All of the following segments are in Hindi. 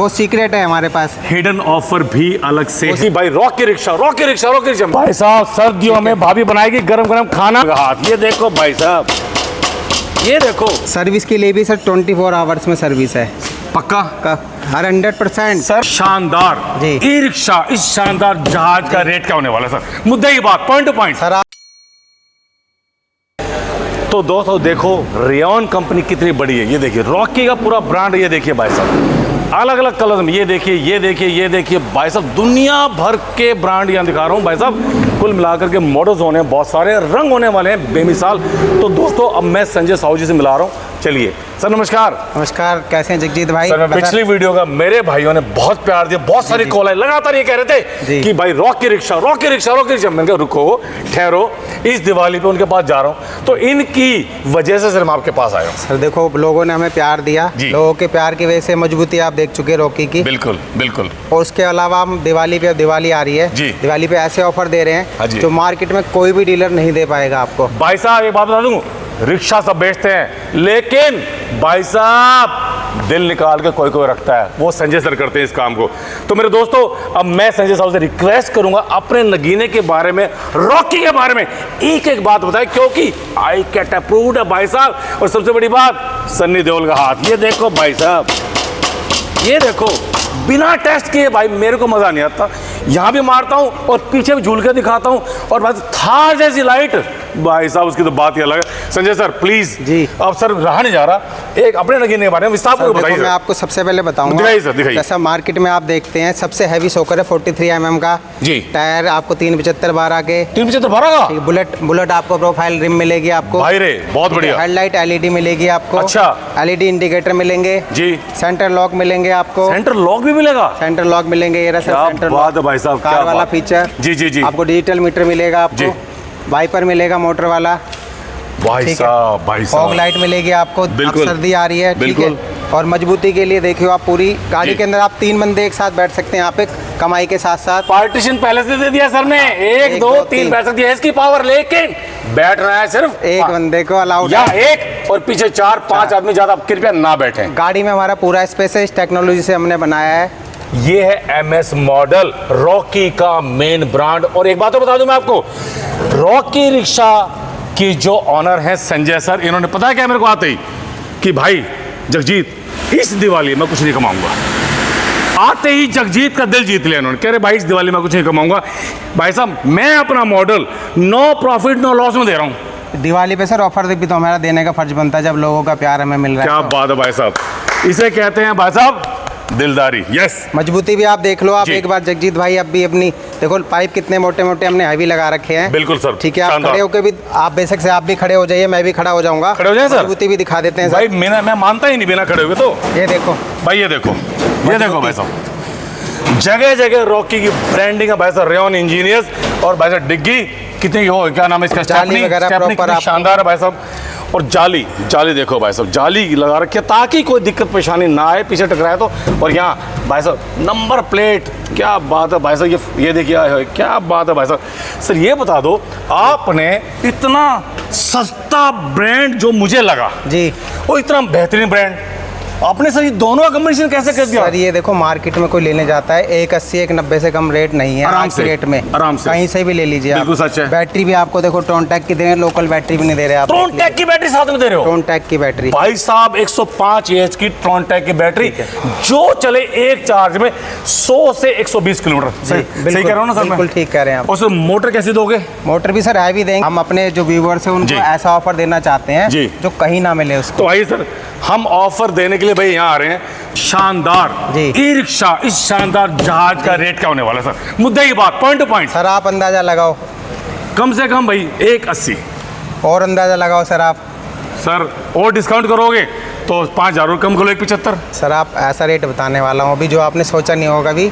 वो सीक्रेट है हमारे पास। हिडन ऑफर भी अलग से है। भाई रॉकी रिक्शा भाई साहब, सर्दियों में भाभी बनाएगी गरम गरम खाना। हाथ ये देखो भाई साहब, ये देखो। सर्विस के लिए भी सर 24 आवर्स में सर्विस है पक्का का, हर 100%। सर शानदार जी। ई रिक्शा इस शानदार जहाज का रेट क्या होने वाला है सर? मुद्दे की बात, पॉइंट टू पॉइंट सर आप तो दोस्तों देखो रेयॉन कंपनी कितनी बड़ी है। ये देखिए रॉकी का पूरा ब्रांड, ये देखिए भाई साहब, अलग अलग कलर में। ये देखिए भाई साहब, दुनिया भर के ब्रांड यहाँ दिखा रहा हूँ भाई साहब। कुल मिलाकर के मॉडल्स होने हैं, बहुत सारे रंग होने वाले हैं बेमिसाल। तो दोस्तों अब मैं संजय साहू जी से मिला रहा हूँ। चलिए सर नमस्कार। नमस्कार, कैसे हैं जगजीत भाई? सर मैं पिछली वीडियो का मेरे भाइयों ने बहुत प्यार दिया, बहुत सारी कॉल आई, लगातार ये कह रहे थे कि भाई रॉकी रिक्शा। मैंने कहा रुको ठहरो, इस दिवाली पे उनके पास जा रहा हूँ, तो इनकी वजह से सर मैं आपके पास आया हूँ। सर देखो लोगों ने हमें प्यार दिया, लोगों के प्यार की वजह से मजबूती आप देख चुके रॉकी की। बिल्कुल बिल्कुल। और उसके अलावा हम दिवाली पे, अब दिवाली आ रही है, दिवाली पे ऐसे ऑफर दे रहे हैं जो मार्केट में कोई भी डीलर नहीं दे पाएगा आपको। भाई साहब एक बात बता दूं, रिक्शा सब बेचते हैं, लेकिन भाई साहब दिल निकाल के कोई कोई रखता है, वो संजय सर करते हैं इस काम को। तो मेरे दोस्तों अब मैं संजय साहब से रिक्वेस्ट करूंगा अपने नगीने के बारे में, रॉकी के बारे में एक एक बात बताएं, क्योंकि आई कैट अप्रूव्ड है भाई साहब। और सबसे बड़ी बात, सन्नी देओल का हाथ ये देखो भाई साहब, ये देखो, बिना टेस्ट किए भाई मेरे को मजा नहीं आता। यहाँ भी मारता हूँ और पीछे भी झूल के दिखाता हूँ, और बस थार जैसी लाइट भाई साहब, उसकी तो बात ही अलग है। संजय सर प्लीज जी, अब सर रहा नहीं जा रहा, एक अपने नगीने के बारे में विस्तार में बताइए। मैं आपको सबसे पहले बताऊंगा, जैसा मार्केट में आप देखते हैं सबसे हैवी सोकर है 43 mm का जी। टायर आपको 375/12 के, 375/12 का बुलेट आपको प्रोफाइल रिम मिलेगी आपको भाई रे, बहुत बढ़िया। हेडलाइट LED मिलेगी आपको। अच्छा, LED इंडिकेटर मिलेंगे जी। सेंटर लॉक मिलेंगे आपको। सेंटर लॉक भी मिलेगा? सेंटर लॉक मिलेंगे, ये रहा सेंटर लॉक भाई साहब, कार वाला फीचर जी। आपको डिजिटल मीटर मिलेगा आपको, वाइपर मिलेगा मोटर वाला भाई साहब, फॉग लाइट मिलेगी आपको। अब सर्दी आ रही है, ठीक है। और मजबूती के लिए देखियो आप पूरी गाड़ी के अंदर आप 3 बंदे एक साथ बैठ सकते हैं यहाँ पे, कमाई के साथ साथ। पार्टीशन पहले से दे दिया सर ने, 1 2 3 बैठ सकती है इसकी पावर, लेकिन बैठ रहा है सिर्फ एक बंदे को अलाउड या एक, और पीछे 4-5 आदमी ज्यादा कृपया ना बैठे। गाड़ी में हमारा पूरा स्पेस है, इस टेक्नोलॉजी से हमने बनाया है। ये है MS मॉडल, रॉकी का मेन ब्रांड। और एक बात तो बता दूं मैं आपको, रॉकी रिक्शा की जो ऑनर है संजय सर, इन्होंने पता है क्या मेरे को आते ही कि भाई जगजीत इस दिवाली में कुछ नहीं कमाऊंगा। आते ही जगजीत का दिल जीत लिया इन्होंने, कह रहे भाई इस दिवाली में कुछ नहीं कमाऊंगा। भाई साहब मैं अपना model no profit no loss में दे रहा हूं। दिवाली पे सर ऑफर भी तो हमारा देने का फर्ज बनता है, जब लोगों का प्यार हमें मिल रहा है। क्या बात है भाई साहब, इसे कहते हैं भाई साहब दिलदारी। यस, मजबूती भी आप देख लो। आप एक बार जगजीत भाई अब भी अपनी देखो, पाइप कितने मोटे मोटे हमने हैवी लगा रखे हैं। बिल्कुल सर, ठीक है। आप खड़े होकर भी, आप बेशक से आप भी खड़े हो जाइए, मैं भी खड़ा हो जाऊंगा। खड़े हो जाए सर, मजबूती भी दिखा देते हैं भाई। मैं मानता ही नहीं बिना खड़े हुए। तो ये देखो भाई, ये देखो भाई साहब, जगह जगह रॉकी की ब्रांडिंग है भाई साहब, रेयॉन इंजीनियर्स। और भाई साहब डिग्गी कितनी हो, क्या नाम है इसका, स्टेपनी शानदार है भाई साहब। और जाली देखो भाई साहब, जाली लगा रखी है ताकि कोई दिक्कत परेशानी ना आए, पीछे टकराए तो। और यहाँ भाई साहब नंबर प्लेट, क्या बात है भाई साहब, ये देखिए क्या बात है भाई साहब। सर ये बता दो, आपने इतना सस्ता ब्रांड जो मुझे लगा जी, वो इतना बेहतरीन ब्रांड आपने सर ये दोनों का कॉम्बिनेशन कैसे कर दिया? सर ये देखो मार्केट में कोई लेने जाता है 180 190 से कम रेट नहीं है। आराम से रेट में आराम से कहीं से भी ले लीजिए। बिल्कुल सच है। बैटरी भी आपको देखो टोनटेक की दे रहे हैं, लोकल बैटरी भी नहीं दे रहे आप। टोनटेक की बैटरी साथ में दे रहे हो? टोनटेक की बैटरी भाई साहब 105 AH की टोनटेक की बैटरी जो चले एक चार्ज में 100 से 120 किलोमीटर। सही कह रहा हूँ ना सर? बिल्कुल ठीक कह रहे हैं आप। और सर मोटर कैसे दोगे? मोटर भी सर हैवी देंगे। हम अपने जो व्यूअर्स हैं उनको ऐसा ऑफर देना चाहते हैं जो कहीं ना मिले उसको। तो आइए सर, हम ऑफर देने के लिए भाई यहाँ आ रहे हैं। शानदार ई रिक्शा इस शानदार जहाज का रेट क्या होने वाला है सर? मुद्दे की बात, पॉइंट टू पॉइंट। सर आप अंदाजा लगाओ, कम से कम भाई 180 और अंदाजा लगाओ सर आप। सर और डिस्काउंट करोगे तो 5,000 कम करो, 175। सर आप ऐसा रेट बताने वाला हूँ अभी जो आपने सोचा नहीं होगा अभी,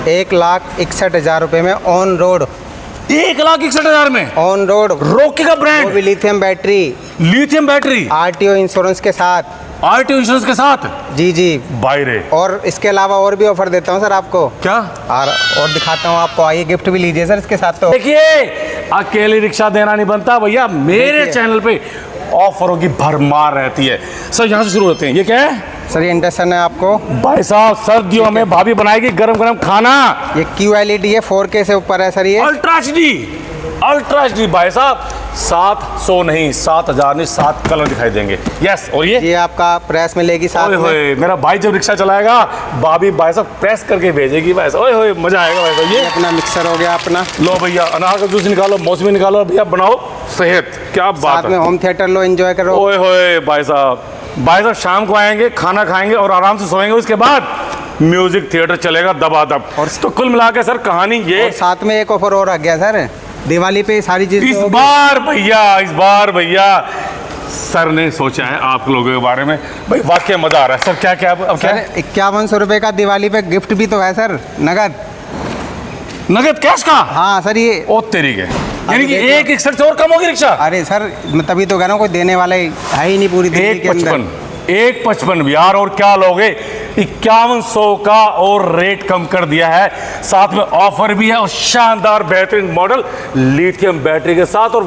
1,61,000 रुपये में ऑन रोड। 1,61,000 में ऑन रोड, रॉकी का ब्रांड, वो भी लिथियम बैटरी RTO इंश्योरेंस के साथ। RTO इंश्योरेंस के साथ जी बाय रे। और इसके अलावा और भी ऑफर देता हूँ सर आपको। क्या? और दिखाता हूँ आपको, आइए गिफ्ट भी लीजिए सर इसके साथ। तो देखिए अकेली रिक्शा देना नहीं बनता भैया, मेरे चैनल पे ऑफरों की भरमार रहती है। सर यहाँ से शुरू होते हैं। ये क्या है? सर ये इंडक्शन है आपको, भाई साहब सर्दियों में भाभी बनाएगी गरम गरम खाना। ये QLED है, 4K से ऊपर है सर ये। अल्ट्रा एचडी भाई साहब, 700 नहीं 7000 नहीं 7 कलर दिखाई देंगे। यस, और ये आपका प्रेस मिलेगी साथ ओए में। होए, मेरा भाई जब रिक्शा चलाएगा भाभी भाई साहब प्रेस करके भेजेगी भाई साहब, ओए होए मजा आएगा भाई साहब। ये अपना मिक्सर हो गया अपना। लो भैया अनार का जूस निकालो, मौसमी निकालो भैया, बनाओ सेहत, क्या बात साथ में है। होम थिएटर लो, एंजॉय करो। ओए होए भाई साहब शाम को आएंगे, खाना खाएंगे और आराम से सोएंगे, उसके बाद म्यूजिक थिएटर चलेगा दबादब। और तो कुल मिला के सर कहानी ये। और साथ में एक ऑफर और आ गया सर, दिवाली पे सारी चीज इस बार भैया सर ने सोचा है आप लोगों के बारे में, भाई वाकई मजा आ रहा है सर। क्या क्या अब क्या सर 5100 रुपए का दिवाली पे गिफ्ट भी तो है सर, नगद कैश का? हाँ सर ये। ओ तेरी के, यानी कि 161 से और कम होगी रिक्शा? अरे सर मैं तभी तो कह रहा हूँ, कोई देने वाला है ही नहीं पूरी दिल्ली के अंदर। 155 यार, और क्या लोगे? 5100 का और रेट कम कर दिया है, साथ में ऑफर भी है और शानदार बेहतरीन मॉडल लिथियम बैटरी के साथ और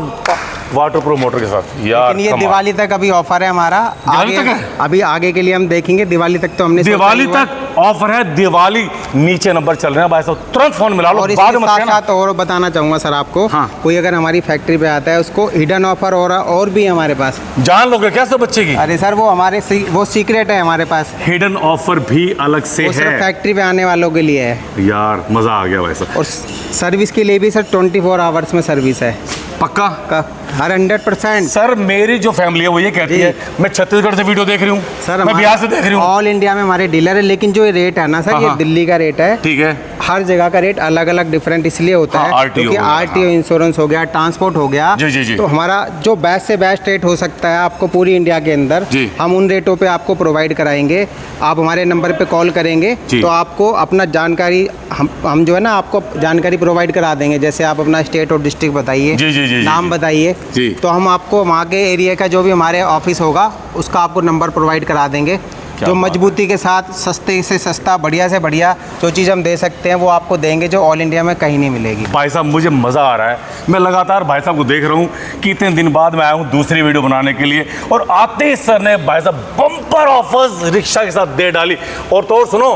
वाटरप्रूफ मोटर के साथ। यार लेकिन ये दिवाली तक अभी ऑफर है हमारा, दिवाली तक है? अभी आगे के लिए हम देखेंगे, दिवाली तक तो हमने दिवाली तक ऑफर है। दिवाली नीचे नंबर चल रहे हैं भाई साहब, तुरंत फोन मिला लो। और इसके साथ साथ और बताना चाहूंगा सर आपको, हाँ। कोई अगर हमारी फैक्ट्री पे आता है उसको हिडन ऑफर और भी है हमारे पास। जान लोगे क्या सब बच्चे की? अरे सर वो हमारे वो सीक्रेट है हमारे पास, हिडन ऑफर भी अलग से वो सिर्फ फैक्ट्री पे आने वालों के लिए है। यार मजा आ गया भाई साहब। और सर्विस के लिए भी सर 24 आवर्स में सर्विस है पक्का का, हर 100%। सर मेरी जो फैमिली है वो ये कहती है, मैं छत्तीसगढ़ से वीडियो देख रही हूँ सर, मैं बिहार से देख रही हूँ, ऑल इंडिया में हमारे डीलर है, लेकिन जो ये रेट है ना सर, ये दिल्ली का रेट है। ठीक है, हर जगह का रेट अलग अलग डिफरेंट इसलिए होता है क्योंकि RTO इंश्योरेंस हो गया, ट्रांसपोर्ट हो गया। जी, जी, जी। तो हमारा जो बेस्ट से बेस्ट रेट हो सकता है आपको पूरी इंडिया के अंदर, हम उन रेटों पे आपको प्रोवाइड कराएंगे। आप हमारे नंबर पे कॉल करेंगे तो आपको अपना जानकारी हम जो है ना आपको जानकारी प्रोवाइड करा देंगे। जैसे आप अपना स्टेट और डिस्ट्रिक्ट बताइए, नाम बताइए, तो हम आपको वहाँ के एरिया का जो भी हमारे ऑफिस होगा उसका आपको नंबर प्रोवाइड करा देंगे। जो मजबूती के साथ सस्ते से सस्ता, बढ़िया से बढ़िया जो चीज़ हम दे सकते हैं वो आपको देंगे, जो ऑल इंडिया में कहीं नहीं मिलेगी। भाई साहब मुझे मज़ा आ रहा है, मैं लगातार भाई साहब को देख रहा हूँ कि इतने दिन बाद मैं आया हूँ दूसरी वीडियो बनाने के लिए, और आते ही सर ने भाई साहब बम्पर ऑफर्स रिक्शा के साथ दे डाली। और तो और सुनो,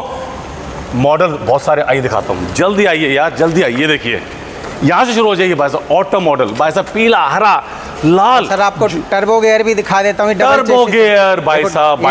मॉडल बहुत सारे आइए दिखाता हूँ, जल्दी आइए यार, जल्दी आइए। देखिए यहाँ से शुरू हो जाइए भाई साहब, ऑटो मॉडल भाई साहब, पीला, हरा, लाल। सर आपको टर्बो गियर भी दिखा देता हूँ। टर्बो गियर भाई साहब,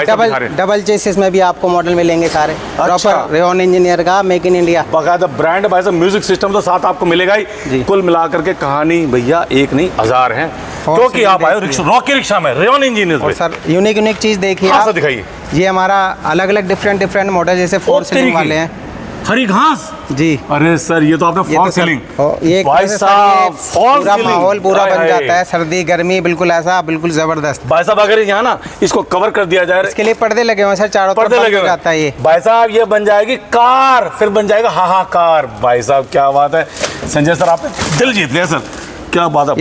डबल चेसिस में भी आपको मॉडल मिलेंगे सारे। प्रॉपर रेयन इंजीनियर का, मेक इन इंडिया बाकायदा ब्रांड भाई साहब। म्यूजिक सिस्टम तो साथ आपको मिलेगा ही। कुल मिलाकर के कहानी भैया एक नहीं 1000 है, क्योंकि आप आए रॉकी रिक्शा में रेयन इंजीनियर। सर यूनिक चीज देखिए, हाँ, दिखाइए। ये हमारा अलग अलग डिफरेंट मॉडल, जैसे 4 सीलिंग वाले हैं, हरी घास जी। अरे सर ये तो आपने फॉल सीलिंग, ये भाई साहब पूरा माहौल पूरा बन जाता है, सर्दी गर्मी बिल्कुल ऐसा, बिल्कुल जबरदस्त। भाई साहब अगर यहाँ ना इसको कवर कर दिया जाए, इसके लिए पर्दे लगे हुए सर, चारों पर्दे लगे हुए जाता है ये भाई साहब, ये बन जाएगी कार, फिर बन जाएगा हाहाकार। भाई साहब क्या बात है संजय सर, आपने दिल जीत लिया सर, क्या बात है।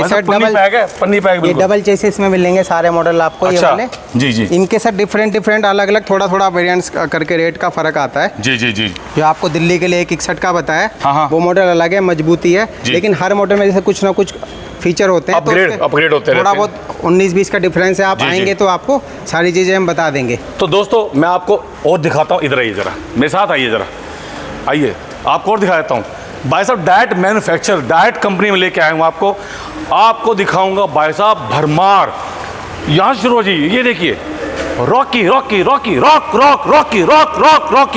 पन्नी पैक ये डबल चेसिस में मिलेंगे सारे मॉडल आपको। अच्छा, ये वाले जी जी, इनके सर डिफरेंट अलग अलग थोड़ा वेरिएंट्स करके रेट का फर्क आता है। जी जी जी। जो आपको दिल्ली के लिए 161 का बताया, हाँ, वो मॉडल अलग है, मजबूती है, लेकिन हर मॉडल में जैसे कुछ ना कुछ फीचर होते हैं, अपग्रेड होते हैं, थोड़ा बहुत 19-20 का डिफरेंस है। आप आएंगे तो आपको सारी चीजें हम बता देंगे। तो दोस्तों मैं आपको और दिखाता हूँ, इधर आइए जरा, मेरे साथ आइए जरा, आइए आपको और दिखा देता हूँ। भाई साहब डायरेक्ट मैन्युफैक्चर, डायरेक्ट कंपनी में लेके आया हूँ आपको दिखाऊंगा भाई साहब भरमार। यहाँ शुरू हो जाइए, ये देखिए रॉकी रॉकी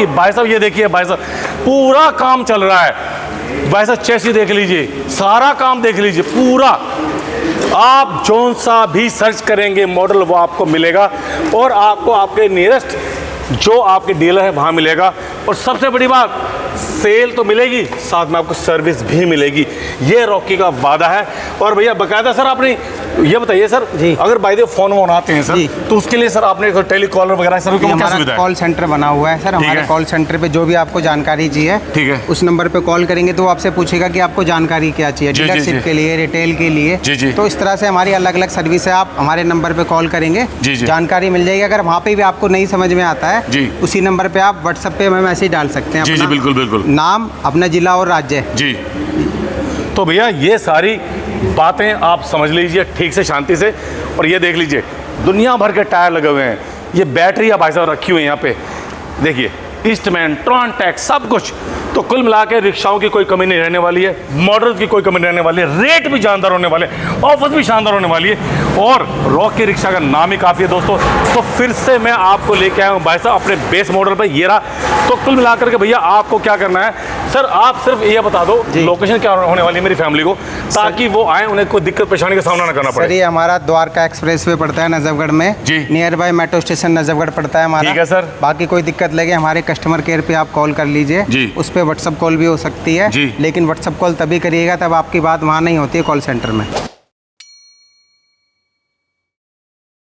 भाई साहब, ये देखिए भाई साहब पूरा काम चल रहा है भाई साहब। चेसी देख लीजिए, सारा काम देख लीजिए पूरा। आप जौन सा भी सर्च करेंगे मॉडल वो आपको मिलेगा, और आपको आपके नियरेस्ट जो आपके डीलर है वहाँ मिलेगा। और सबसे बड़ी बात, सेल तो मिलेगी, साथ में आपको सर्विस भी मिलेगी, ये रॉकी का वादा है। और भैया बकायदा सर आपने ये बताइए सर जी, अगर बाय द फोन वोन आते हैं सर तो उसके लिए सर आपने टेलीकॉलर वगैरह सर क्या सुविधा है? कॉल सेंटर बना हुआ है सर, हमारे कॉल सेंटर पे जो भी आपको जानकारी चाहिए, ठीक है, उस नंबर पे कॉल करेंगे तो वो आपसे पूछेगा कि आपको जानकारी क्या चाहिए, डीलरशिप के लिए, रिटेल के लिए। तो इस तरह से हमारी अलग अलग सर्विस है। आप हमारे नंबर पे कॉल करेंगे, जानकारी मिल जाएगी। अगर वहाँ पे भी आपको नहीं समझ में आता है, उसी नंबर पे आप व्हाट्सएप पे हमें मैसेज डाल सकते हैं, जी बिल्कुल बिल्कुल, नाम, अपना जिला और राज्य जी। तो भैया ये सारी बातें आप समझ लीजिए ठीक से, शांति से। और ये देख लीजिए दुनिया भर के टायर लगे हुए हैं, ये बैटरी भाई साहब रखी हुई है यहाँ पे, देखिए ईस्टमैन, ट्रॉनटेक, सब कुछ। तो कुल मिला के रिक्शाओं की कोई कमी नहीं रहने वाली है, मॉडल्स की कोई कमी नहीं रहने वाली है, रेट भी शानदार होने वाले, ऑफर्स भी शानदार होने वाली है, और रॉकी रिक्शा का नाम ही काफ़ी है दोस्तों। तो फिर से मैं आपको लेके आया हूँ भाई साहब अपने बेस मॉडल पर, ये रहा। तो कुल मिलाकर के भैया आपको क्या करना है सर, आप सिर्फ ये बता दो लोकेशन क्या होने वाली है मेरी फैमिली को, ताकि वो आए, उन्हें कोई दिक्कत परेशानी का सामना ना करना पड़े। सर ये हमारा द्वारका एक्सप्रेस वे पड़ता है नजफगढ़ में जी, near by metro station Najafgarh पड़ता है हमारा। ठीक है सर। बाकी कोई दिक्कत लगे हमारे कस्टमर केयर पे आप कॉल कर लीजिए जी, उस पर व्हाट्सअप कॉल भी हो सकती है जी, लेकिन व्हाट्सअप कॉल तभी करिएगा तब आपकी बात वहाँ नहीं होती है कॉल सेंटर में।